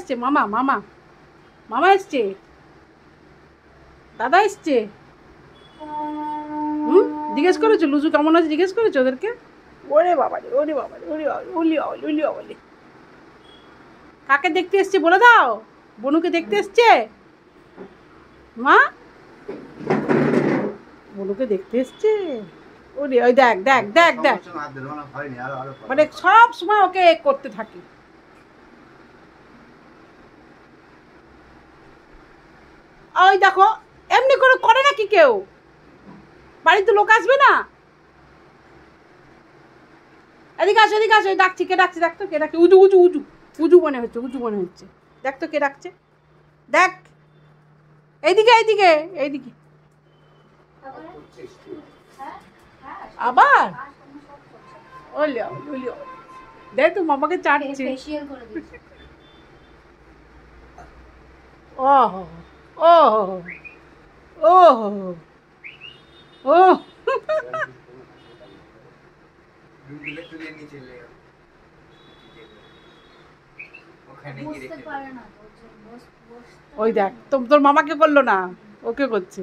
এসছে, মামা মামা মামা এসছে, দাদা এসছে। জিজ্ঞেস করেছো লুজু কেমন আছে, জিজ্ঞেস করেছো ওদেরকে? ওরে বাবা রে, ওরে বাবা রে, ওরে বাবা রে, ওলি বাবা, ওলি বাবা রে। কাকে দেখতে এসছে বলে দাও? বনুকে দেখতে এসছে মা, বনুকে দেখতে এসছে। ওরে ওই দেখ দেখ দেখ দেখ, মানে সব সময় ওকে করতে থাকি। ওই দেখো এমনি করে করে নাকি কেউ? বাড়িতে লোক আসবে না? এদিকে আসো, এদিকে আসো, ডাকছি, কে ডাকছে দেখ তো, কে ডাকছে? উজু উজু উজু উজু মনে হচ্ছে, উজু মনে হচ্ছে। দেখ তো কে ডাকছে, দেখ। এইদিকে এইদিকে এইদিকে। আবার ওলিও ওলিও, দেখ তো মামাকে চাটছে। ওহো ওহো ওহো ও, ওই দেখ তোর মামাকে করলো না, ওকে করছে।